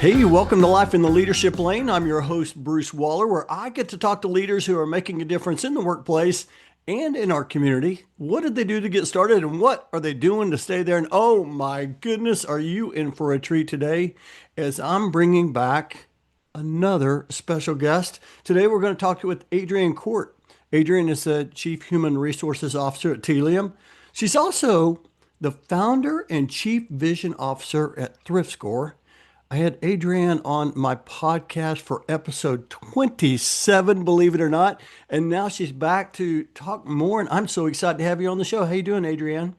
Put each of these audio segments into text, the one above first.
Hey, welcome to Life in the Leadership Lane. I'm your host, Bruce Waller, where I get to talk to leaders who are making a difference in the workplace and in our community. What did they do to get started and what are they doing to stay there? And oh my goodness, are you in for a treat today as I'm bringing back another special guest. Today, we're going to talk with Adrianne Court. Adrianne is the Chief Human Resources Officer at Telium. She's also the founder and Chief Vision Officer at ThriftScore. I had Adrianne on my podcast for episode 27, believe it or not. And now she's back to talk more. And I'm so excited to have you on the show. How you doing, Adrianne?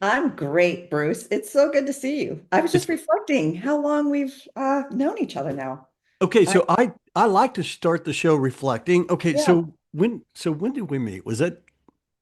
I'm great, Bruce. It's so good to see you. I was It's just reflecting how long we've known each other now. okay. I, So I like to start the show reflecting. Okay, yeah, so when did we meet? Was that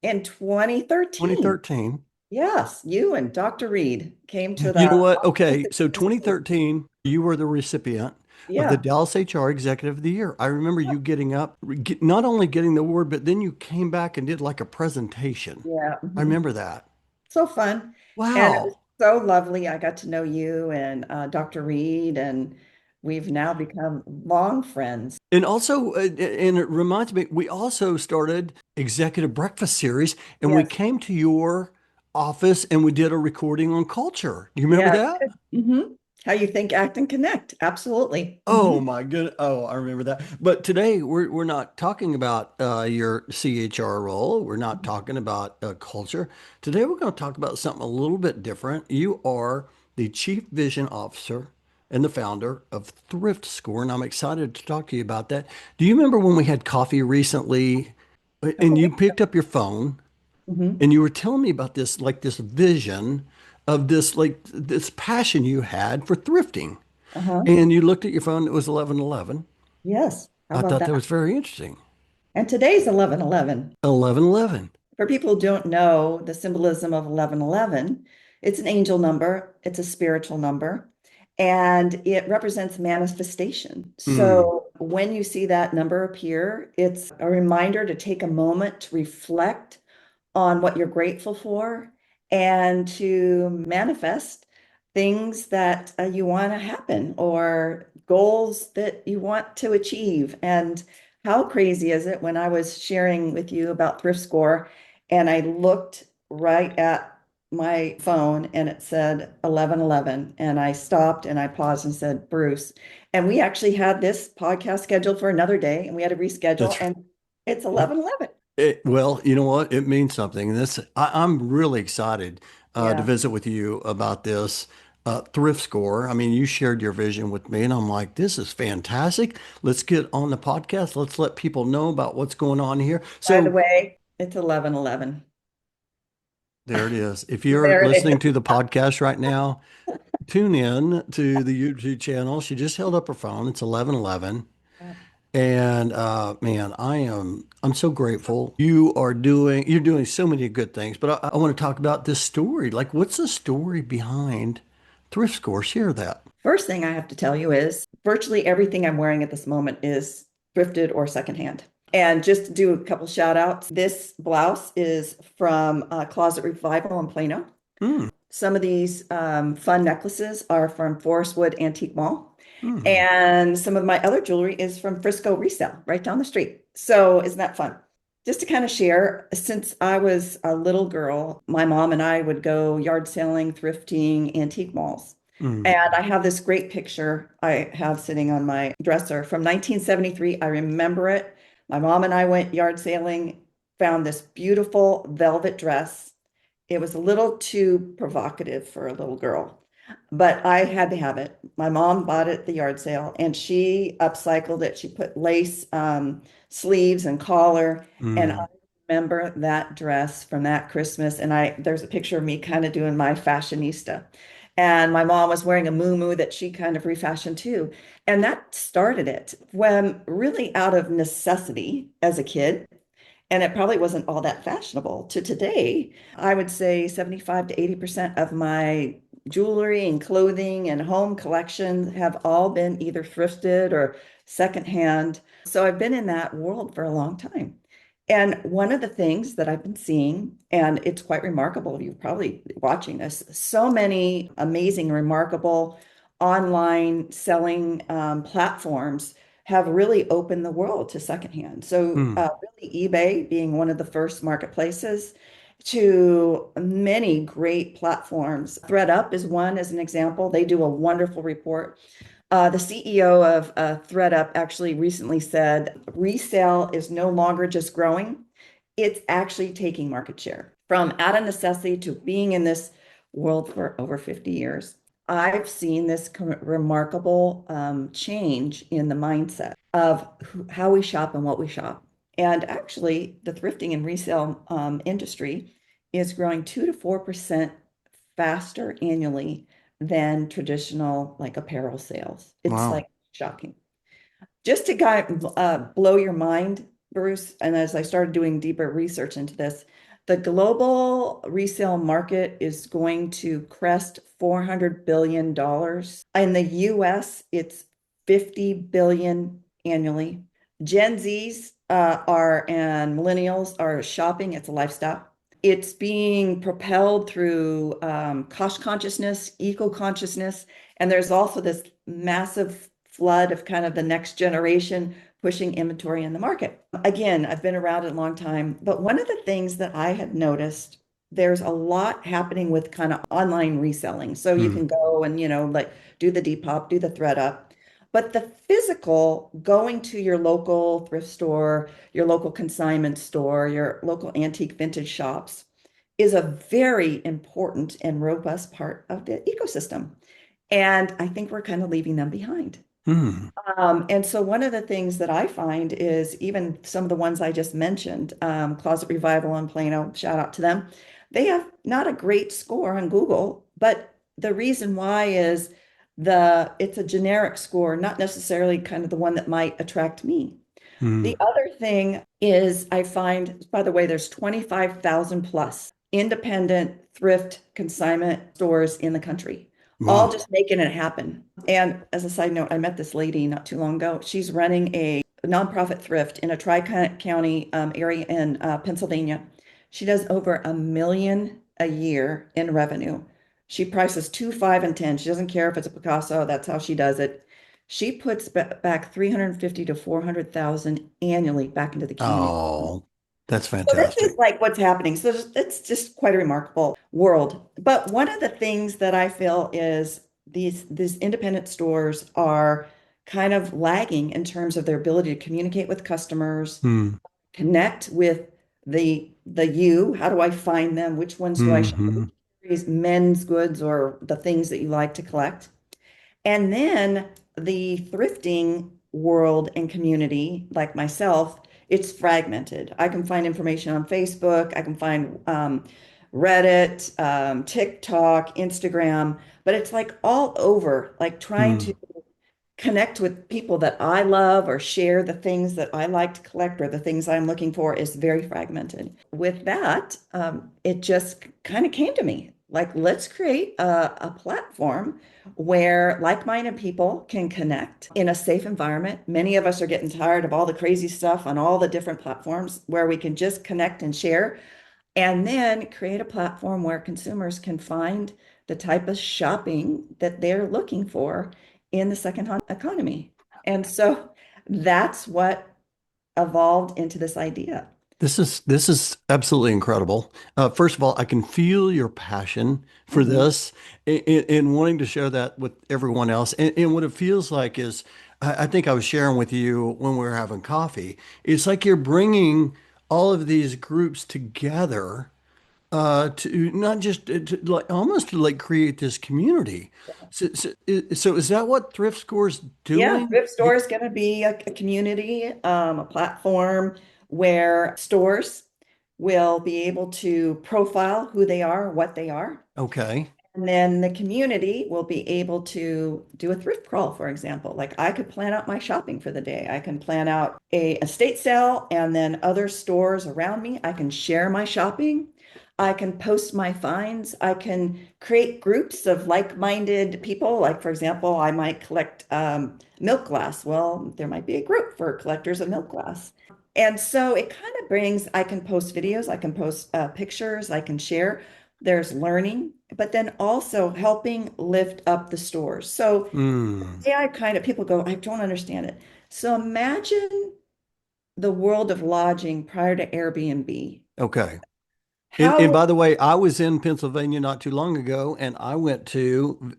in 2013. 2013? Yes, you and Dr. Reed came to You the know what? office Okay, at so school. 2013, you were the recipient of the Yeah, Dallas HR Executive of the Year. I remember you getting up, not only getting the award, but then you came back and did like a presentation. yeah. I remember that. So fun. And it was Wow. so lovely. I got to know you and Dr. Reed, and we've now become long friends. And also, and it reminds me, we also started Executive Breakfast Series, and we Yes, came to your office and we did a recording on culture. Do you remember yeah. that? hmm How you think, act, and connect. Absolutely. Oh my good. Oh, I remember that. But today we're not talking about your CHR role. We're not talking about culture. Today we're going to talk about something a little bit different. You are the Chief Vision Officer and the founder of ThriftScore, and I'm excited to talk to you about that. Do you remember when we had coffee recently, and Oh, you picked up your phone mhm. and you were telling me about this, like this vision of this, like this passion you had for thrifting? Uh-huh. And you looked at your phone, it was 11:11. Yes. How I about thought that that? was very interesting. And today's 11/11. 11:11. For people who don't know the symbolism of 11/11, it's an angel number, it's a spiritual number, and it represents manifestation. Hmm. So when you see that number appear, it's a reminder to take a moment to reflect on what you're grateful for and to manifest things that you want to happen or goals that you want to achieve. And how crazy is it when I was sharing with you about ThriftScore and I looked right at my phone and it said 11/11 and I stopped and I paused and said, Bruce, and we actually had this podcast scheduled for another day and we had to reschedule That's and it's 11/11. well, you know what? It means something. I'm really excited to Yeah. visit with you about this thrift score. I mean, you shared your vision with me, and I'm like, this is fantastic. Let's get on the podcast. Let's let people know about what's going on here. By the So way, it's 11/11. there it is. If you're There it listening is. to the podcast right now, tune in to the YouTube channel. She just held up her phone. It's 11:11. And man, I'm so grateful. You're doing so many good things, but I want to talk about this story. Like, what's the story behind Thrift Score? Share that. First thing I have to tell you is virtually everything I'm wearing at this moment is thrifted or secondhand. And just to do a couple shout outs, this blouse is from Closet Revival in Plano. Hmm. Some of these fun necklaces are from Forest Wood Antique Mall. Hmm. And some of my other jewelry is from Frisco Resale right down the street. So isn't that fun? Just to kind of share, since I was a little girl, my mom and I would go yard selling, thrifting, antique malls. Hmm. And I have this great picture I have sitting on my dresser from 1973. I remember it. My mom and I went yard sailing, found this beautiful velvet dress. It was a little too provocative for a little girl, but I had to have it. My mom bought it at the yard sale and she upcycled it. She put lace sleeves and collar. And I Hmm. remember that dress from that Christmas. And there's a picture of me kind of doing my fashionista. And my mom was wearing a muumuu that she kind of refashioned too. And that started it when really out of necessity as a kid. And it probably wasn't all that fashionable to today. I would say 75 to 80% of my jewelry and clothing and home collection have all been either thrifted or secondhand. So I've been in that world for a long time. And one of the things that I've been seeing, and it's quite remarkable, you're probably watching this, so many amazing, remarkable online selling platforms have really opened the world to secondhand. So, Hmm. really, eBay being one of the first marketplaces to many great platforms. ThredUp is one, as an example. They do a wonderful report. The CEO of ThredUp actually recently said resale is no longer just growing, it's actually taking market share from out of necessity to being in this world for over 50 years. I've seen this remarkable change in the mindset of how we shop and what we shop. And actually, the thrifting and resale industry is growing 2 to 4% faster annually than traditional like apparel sales. It's Wow. like shocking. Just to blow your mind, Bruce, and as I started doing deeper research into this, the global resale market is going to crest $400 billion. In the US, it's 50 billion annually. Gen Zs and millennials are shopping. It's a lifestyle. It's being propelled through cost consciousness, eco consciousness, and there's also this massive flood of kind of the next generation pushing inventory in the market. Again, I've been around it a long time, but one of the things that I had noticed, there's a lot happening with kind of online reselling. So you Hmm. can go and, like do the Depop, do the ThredUp. But the physical, going to your local thrift store, your local consignment store, your local antique vintage shops is a very important and robust part of the ecosystem. And I think we're kind of leaving them behind. Hmm. And so one of the things that I find is even some of the ones I just mentioned, Closet Revival and Plano, shout out to them. They have not a great score on Google, but the reason why is it's a generic score, not necessarily kind of the one that might attract me. Hmm. The other thing is I find, by the way, there's 25,000 plus independent thrift consignment stores in the country, all Wow. just making it happen. And as a side note, I met this lady not too long ago. She's running a nonprofit thrift in a tri-county area in Pennsylvania. She does over 1 million a year in revenue. She prices 2, 5, and 10. She doesn't care if it's a Picasso. That's how she does it. She puts back 350 to 400,000 annually back into the community. Oh, that's So this is fantastic. like what's happening. So it's just quite a remarkable world. But one of the things that I feel is these independent stores are kind of lagging in terms of their ability to communicate with customers, Hmm. connect with the you. How do I find them? Which ones do I shop? Hmm. These men's goods or the things that you like to collect. And then the thrifting world and community, like myself, it's fragmented. I can find information on Facebook, I can find Reddit, TikTok, Instagram, but it's like all over, like trying to Hmm. connect with people that I love or share the things that I like to collect or the things I'm looking for is very fragmented. With that, it just kind of came to me like, let's create a platform where like-minded people can connect in a safe environment. Many of us are getting tired of all the crazy stuff on all the different platforms where we can just connect and share and then create a platform where consumers can find the type of shopping that they're looking for in the second-hand economy. And so that's what evolved into this idea. This is absolutely incredible. First of all, I can feel your passion for Mhm. this and wanting to share that with everyone else. And what it feels like is, I think I was sharing with you when we were having coffee. It's like you're bringing all of these groups together to not just to like almost to like create this community. So is that what ThriftScore's Yeah, doing? thrift store is going to be a community, a platform where stores will be able to profile who they are, what they are. Okay. And then the community will be able to do a thrift crawl, for example. Like I could plan out my shopping for the day. I can plan out a estate sale and then other stores around me. I can share my shopping. I can post my finds. I can create groups of like-minded people. Like, for example, I might collect milk glass. Well, there might be a group for collectors of milk glass. And so it kind of brings, I can post videos, I can post pictures, I can share. there's learning, but then also helping lift up the stores. So Mm. yeah, I kind of people go, I don't understand it. So imagine the world of lodging prior to Airbnb. Okay. And How by the way, I was in Pennsylvania not too long ago, and I went to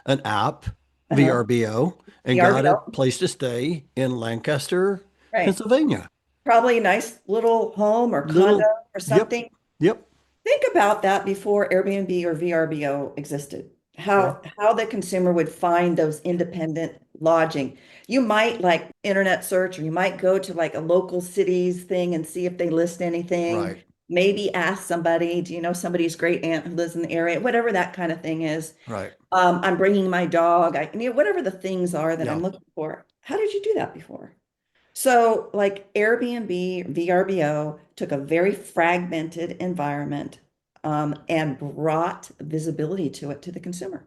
an app, uh VRBO, and got a VRBO, place to stay in Lancaster, right? Pennsylvania. Probably a nice little home or condo Little, or yep, something. yep, Think about that before Airbnb or VRBO existed. yeah, How the consumer would find those independent lodging. You might like internet search, or you might go to like a local cities thing and see if they list anything. right, Maybe ask somebody, do you know somebody's great aunt who lives in the area? Whatever that kind of thing is. right, I'm bringing my dog. Whatever the things are that yeah. I'm looking for. How did you do that before? So, like Airbnb, VRBO took a very fragmented environment and brought visibility to it to the consumer.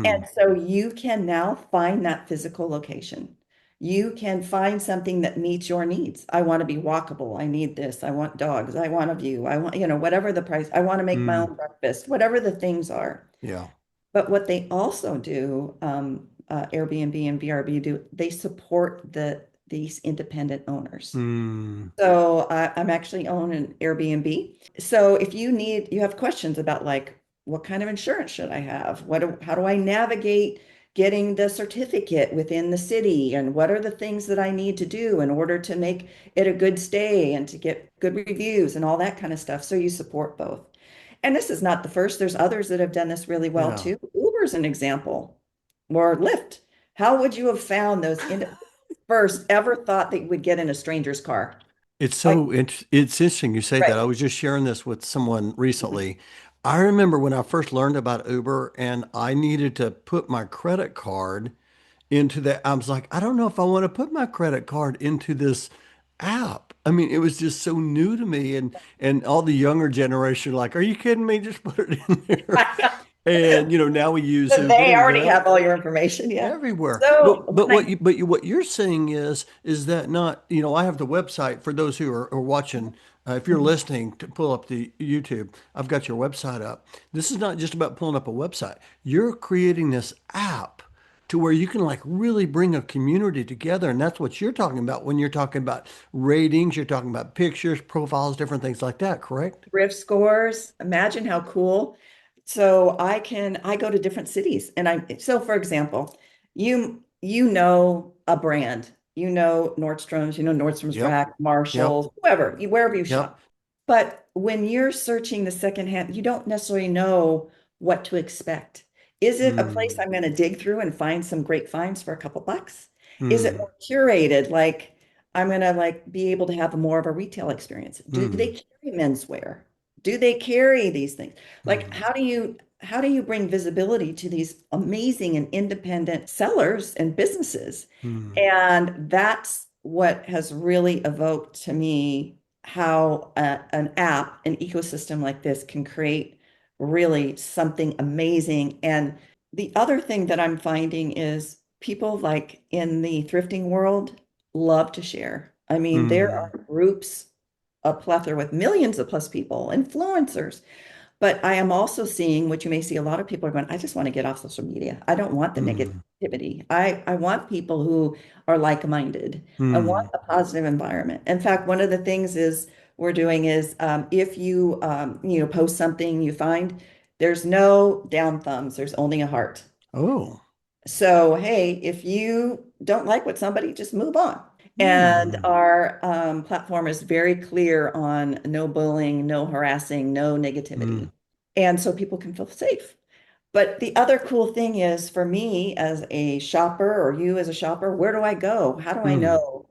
And Mm, so you can now find that physical location. You can find something that meets your needs. I want to be walkable. I need this. I want dogs. I want a view. I want, whatever the price. I want to make my mm, own breakfast, whatever the things are. yeah. But what they also do, Airbnb and VRB do, they support these independent owners. Mm, So I'm actually own an Airbnb. So if you have questions about like, what kind of insurance should I have? How do I navigate getting the certificate within the city? And what are the things that I need to do in order to make it a good stay and to get good reviews and all that kind of stuff? So you support both. And this is not the first. There's others that have done this really well yeah. too. Uber's an example, or Lyft. How would you have found those in first ever thought that you would get in a stranger's car? Like, It's interesting you say that. right. I was just sharing this with someone recently. I remember when I first learned about Uber and I needed to put my credit card into that. I was like, I don't know if I want to put my credit card into this app. I mean, it was just so new to me, and all the younger generation are like, are you kidding me? Just put it in there. And now we use But Uber they and already Lyft have all your information. Yeah. everywhere. So But when what you're saying is that not, I have the website for those who are watching. If you're Mhm. listening to pull up the YouTube, I've got your website up. This is not just about pulling up a website. You're creating this app to where you can like really bring a community together. And that's what you're talking about when you're talking about ratings, you're talking about pictures, profiles, different things like that, correct? thrift scores, imagine how cool. So I go to different cities and so for example, you know a brand, Nordstrom's, Nordstrom's Yep. Rack, Yep. Marshalls, wherever you Yep. shop. But when you're searching the secondhand, you don't necessarily know what to expect. Is it a place Mm, I'm going to dig through and find some great finds for a couple bucks? Is it mm, more curated, like I'm going to like be able to have more of a retail experience? Do they mm, carry menswear? Do they carry these things? Like, mm, how do you bring visibility to these amazing and independent sellers and businesses? mm, And that's what has really evoked to me how an app, an ecosystem like this can create really something amazing. And the other thing that I'm finding is people like in the thrifting world love to share. I mean, there mm, are groups, a plethora with millions of plus people, influencers. But I am also seeing what you may see a lot of people are going, I just want to get off social media. I don't want the mm. negativity. I want people who are like-minded. I want Hmm. a positive environment. In fact, one of the things is we're doing is if you post something you find, there's no down thumbs, there's only a heart. Oh. So, hey, if you don't like what somebody, just move on. And Hmm. our platform is very clear on no bullying, no harassing, no Hmm. negativity. And so people can feel safe. But the other cool thing is for me as a shopper or you as a shopper, where do I go? How do I Hmm. know?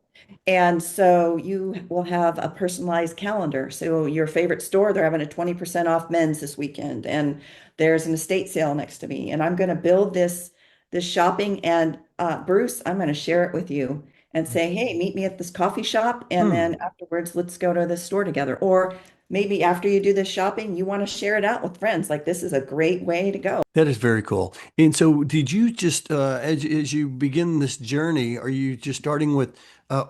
And so you will have a personalized calendar. So your favorite store, they're having a 20% off men's this weekend, and there's an estate sale next to me. And I'm going to build this shopping. And Bruce, I'm going to share it with you and say, hey, meet me at this coffee shop, and Hmm. then afterwards, let's go to the store together. Or maybe after you do this shopping, you want to share it out with friends. Like this is a great way to go. That is very cool. And so, did you just, as you begin this journey, are you just starting with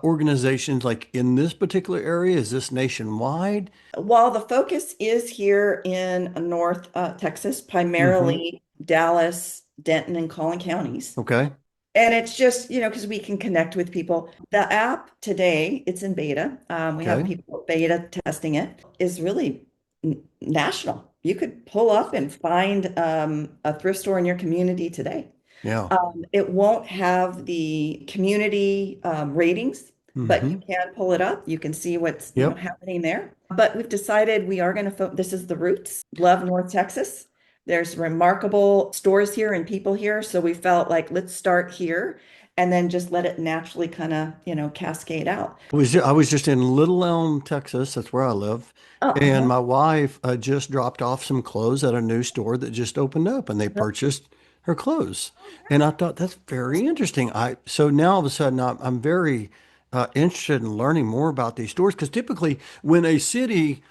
organizations like in this particular area? Is this nationwide? While the focus is here in North Texas, Hmm. primarily Dallas, Denton, and Collin counties. Okay. And it's just, because we can connect with people. The app today, it's in beta. We have Okay. people beta testing it, is really national. You could pull up and find a thrift store in your community today. Yeah. It won't have the community ratings, but you Hmm. can pull it up. You can see what's, Yep. happening there. But we've decided we are going to this is the roots. Love North Texas. There's remarkable stores here and people here, so we felt like let's start here and then just let it naturally kind of, cascade out. I was just in Little Elm, Texas. That's where I live. Oh, And my wife just dropped off some clothes at a new store that just opened up and they purchased her clothes. And I thought that's very interesting. So now all of a sudden I'm very interested in learning more about these stores because typically when a city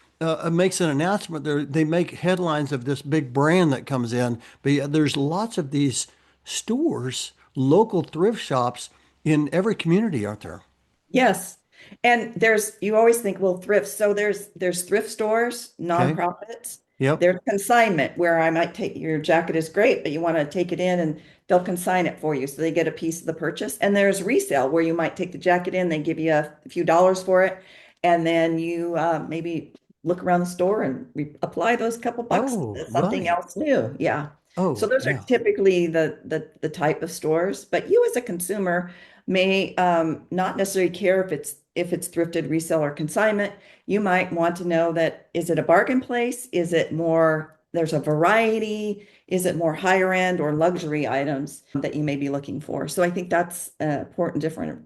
makes an announcement, they make headlines of this big brand that comes in. But yeah, there's lots of these stores, local thrift shops in every community, aren't there? yes. And you always think, well, thrift. So there's thrift stores, Okay. nonprofits. Yep. There's consignment where I might take your jacket is great, but you want to take it in and they'll consign it for you. So they get a piece of the purchase. And there's resale where you might take the jacket in, they give you a few dollars for it. And then you maybe look around the store and apply those couple bucks Oh, to something right. else new. Yeah. So Oh, those are yeah. typically the type of stores, but you as a consumer may not necessarily care if it's thrifted, resale, or consignment. You might want to know that is it a bargain place? Is it more, there's a variety? Is it more higher end or luxury items that you may be looking for? So I think that's an important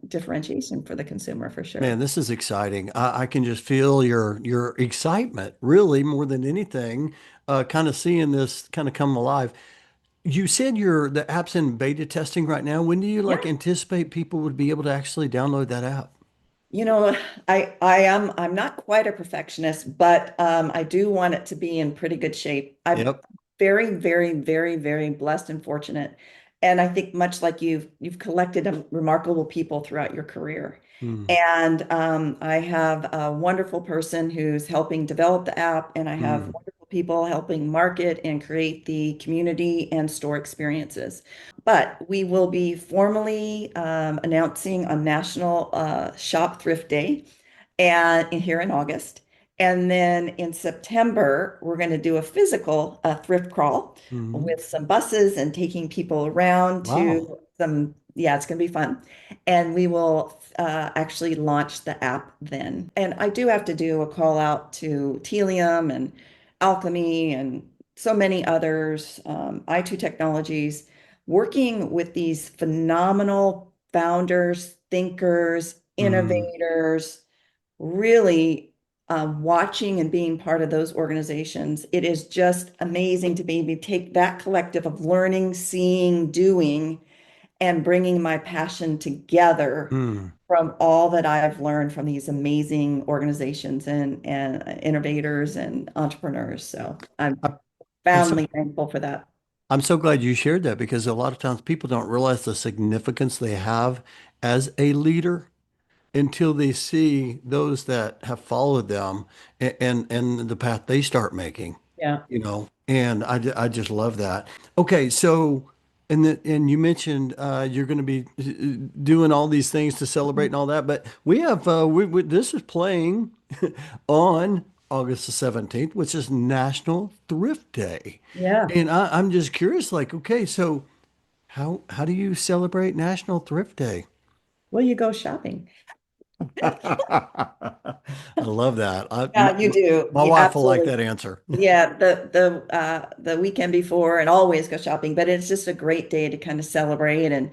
differentiation for the consumer for Man, sure. this is exciting. I can just feel your excitement, really, more than anything, kind of seeing this kind of come alive. You said the app's in beta testing right now. When do you like Yeah. anticipate people would be able to actually download that app? You know, I'm not quite a perfectionist, but I do want it to be in pretty good shape. I'm Yep. very, very, very, very blessed and fortunate. And I think much like you've collected remarkable people throughout your career. Hmm. And I have a wonderful person who's helping develop the app, and I have Hmm. wonderful people helping market and create the community and store experiences. But we will be formally announcing a national shop thrift day and here in August. And then in September, we're going to do a physical thrift crawl Hmm. with some buses and taking people around Wow. to yeah, it's going to be fun. And we will actually launch the app then. And I do have to do a call out to Telium and Alchemy and so many others, i2 Technologies, working with these phenomenal founders, thinkers, Hmm. innovators, really watching and being part of those organizations. It is just amazing to be able to take that collective of learning, seeing, doing, and bringing my passion together Hmm. from all that I've learned from these amazing organizations and innovators and entrepreneurs. So I'm I, I'm so profoundly thankful for that. I'm so glad you shared that because a lot of times people don't realize the significance they have as a leader until they see those that have followed them and the path they start making, Yeah. and I just love that. Okay, so and you mentioned you're going to be doing all these things to celebrate and all that, but we have this is playing on August the 17th, which is National Thrift Day. Yeah. And I'm just curious, like, okay, so how do you celebrate National Thrift Day? Will you go shopping? I love that. Yeah, you do. My Yeah, wife will like absolutely. that answer. Yeah, the weekend before and always go shopping, but it's just a great day to kind of celebrate and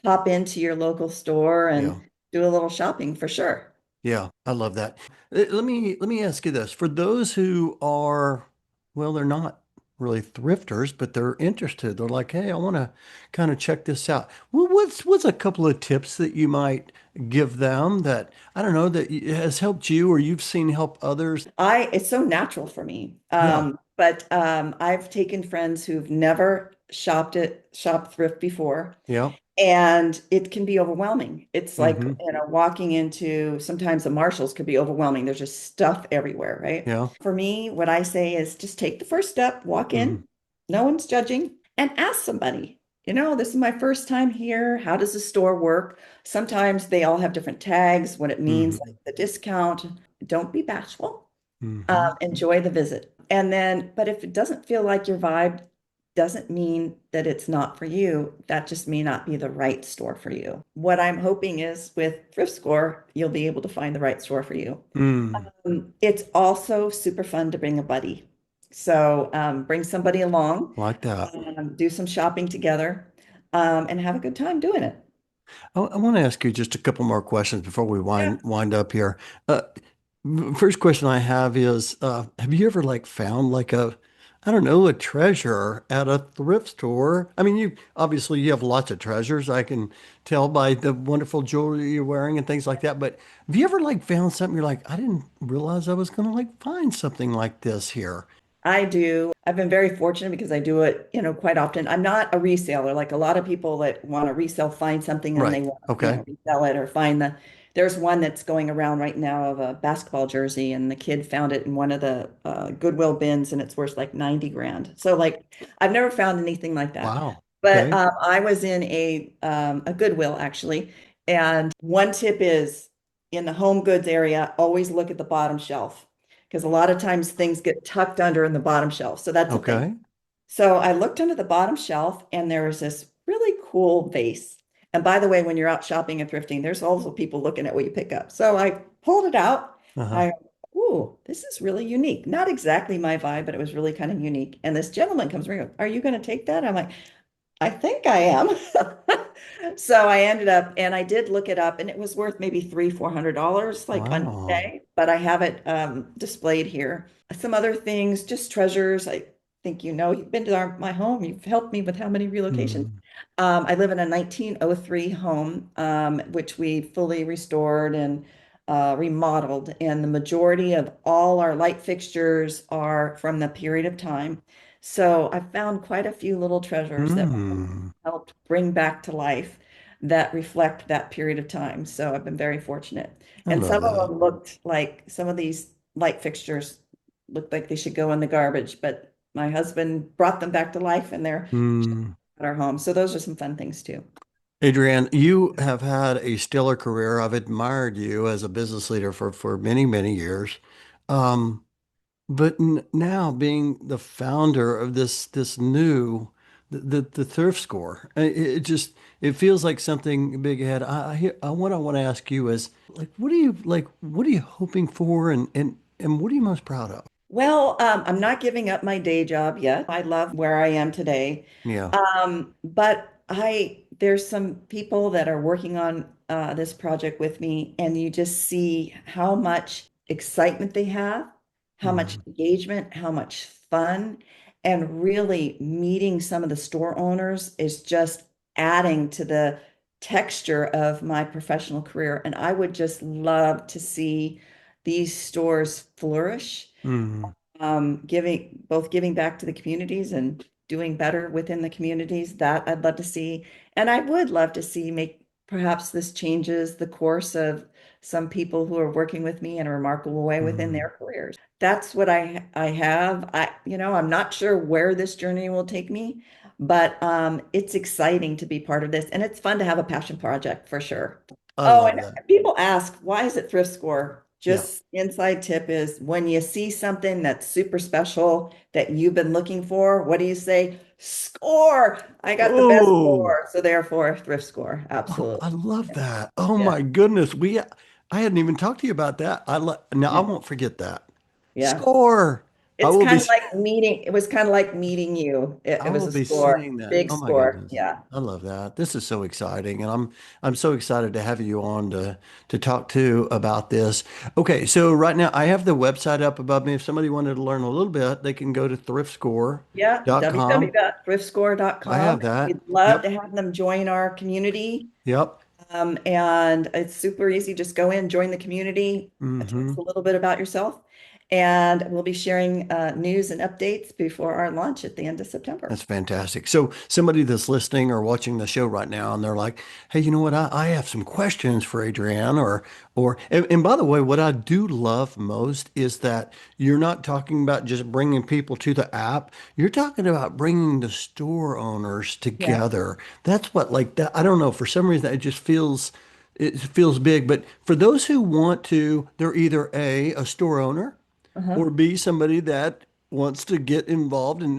pop into your local store Yeah. and do a little shopping for sure. Yeah, I love that. Let me ask you this. For those who are, well, they're not. really thrifters, but they're interested. They're like, hey, I want to kind of check this out. Well, what's a couple of tips that you might give them that I don't know that has helped you or you've seen help others? It's so natural for me. Yeah, But I've taken friends who've never shopped thrift before, yeah, and it can be overwhelming. It's like, mm-hmm, walking into sometimes the Marshalls could be overwhelming. There's just stuff everywhere, right? yeah, For me, what I say is just take the first step, walk mm-hmm, in, no one's judging, and ask somebody, this is my first time here. How does the store work? Sometimes they all have different tags, what it means, mm-hmm, like the discount. Don't be bashful. mm-hmm, Enjoy the visit. And then, but if it doesn't feel like your vibe, doesn't mean that it's not for you. That just may not be the right store for you. What I'm hoping is with ThriftScore, you'll be able to find the right store for you. mm, It's also super fun to bring a buddy. So bring somebody along, like that. do some shopping together, and have a good time doing it. I want to ask you just a couple more questions before we Yeah. wind up here. Uh, First question I have is, have you ever like found like I don't know, a treasure at a thrift store? I mean, you have lots of treasures. I can tell by the wonderful jewelry you're wearing and things like that. But have you ever like found something you're like, I didn't realize I was gonna like find something like this here? I do. I've been very fortunate because I do it, quite often. I'm not a reseller. Like a lot of people that want to resell, find something and they Right. want, Okay. resell it or there's one that's going around right now of a basketball jersey, and the kid found it in one of the Goodwill bins, and it's worth like 90 grand. So like I've never found anything like that. Wow. But Okay. I was in a Goodwill actually. And one tip is in the home goods area, always look at the bottom shelf because a lot of times things get tucked under in the bottom shelf. So that's a thing. Okay. So I looked under the bottom shelf and there was this really cool vase. And by the way, when you're out shopping and thrifting, there's also people looking at what you pick up. So I pulled it out. Uh-huh. I, ooh, this is really unique. Not exactly my vibe, but it was really kind of unique. And this gentleman comes around, are you going to take that? I'm like, I think I am. So I ended up, and I did look it up, and it was worth maybe $400, like on Wow. eBay, but I have it displayed here. Some other things, just treasures. I think you've been to my home. You've helped me with how many relocations. Mm. I live in a 1903 home, which we fully restored and remodeled, and the majority of all our light fixtures are from the period of time. So I found quite a few little treasures that Mm. helped bring back to life that reflect that period of time. So I've been very fortunate. I And love some of that. them looked like some of these light fixtures looked like they should go in the garbage, but my husband brought them back to life and they're Mm. at our home. So those are some fun things too. Adrianne, you have had a stellar career. I've admired you as a business leader for many, many years. Um, but now being the founder of this new the Thrift Score, it just it feels like something big ahead. What I want to ask you is like what are you hoping for and what are you most proud of? Well, I'm not giving up my day job yet. I love where I am today. Yeah. But there's some people that are working on this project with me, and you just see how much excitement they have, how much Mm, engagement, how much fun, and really meeting some of the store owners is just adding to the texture of my professional career. And I would just love to see these stores flourish, mm, giving back to the communities and doing better within the communities. That I'd love to see. And I would love to see make perhaps this changes the course of some people who are working with me in a remarkable way within mm, their careers. That's what I have. I'm not sure where this journey will take me, but it's exciting to be part of this and it's fun to have a passion project for sure. I Oh, love and that. people ask, why is it thrift score? Yeah. Just inside tip is when you see something that's super special that you've been looking for, what do you say? Score! I got the best Oh. score. So therefore, thrift score. Oh, Absolutely. I love that. Oh Yeah. my goodness. I hadn't even talked to you about that. Now I Yeah. won't forget that. Yeah. Score. I It's will be kind of like meeting, it was kind of like meeting you. It I was will a be score, seeing that. big Oh my score. goodness. Yeah. I love that. This is so exciting. And I'm so excited to have you on to talk to about this. Okay, so right now I have the website up above me. If somebody wanted to learn a little bit, they can go to Yeah. thriftScore.com. I www.thriftScore.com. have that. We'd love Yep. to have them join our community. Yep. And it's super easy. Just go in, join the community, tell us Hmm. a little bit about yourself, and we'll be sharing news and updates before our launch at the end of September. That's fantastic. So somebody that's listening or watching the show right now, and they're like, "Hey, you know what? I have some questions for Adrianne." And by the way, what I do love most is that you're not talking about just bringing people to the app. You're talking about bringing the store owners Yes. together. That's what like that. I don't know. For some reason, it feels big. But for those who want to, they're either a store owner Uh-huh. or be somebody that wants to get involved in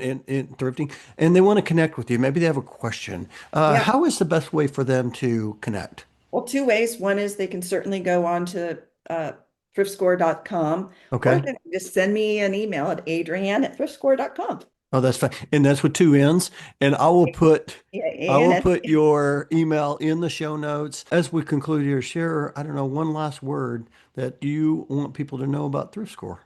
thrifting and they want to connect with you. Maybe they have a question. Yeah. How is the best way for them to connect? Well, two ways. One is they can certainly go on to thriftscore.com, or Okay. they can just send me an email at adrienne@thriftscore.com. Oh, that's fine. And that's with two N's. And Yeah, I will and put your email in the show notes. As we conclude here, share, I don't know, one last word that you want people to know about Thrift Score.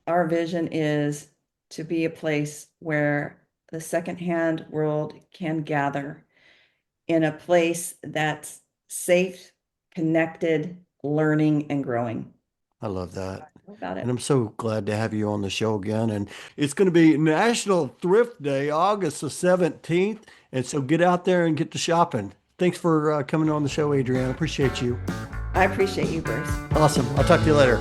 our vision is to be a place where the secondhand world can gather in a place that's safe, connected, learning, and growing. I love that. About And it. I'm so glad to have you on the show again. And it's going to be National Thrift Day, August the 17th. And so get out there and get to shopping. Thanks for coming on the show, Adrienne. Appreciate you. I appreciate you, Bruce. Awesome. I'll talk to you later.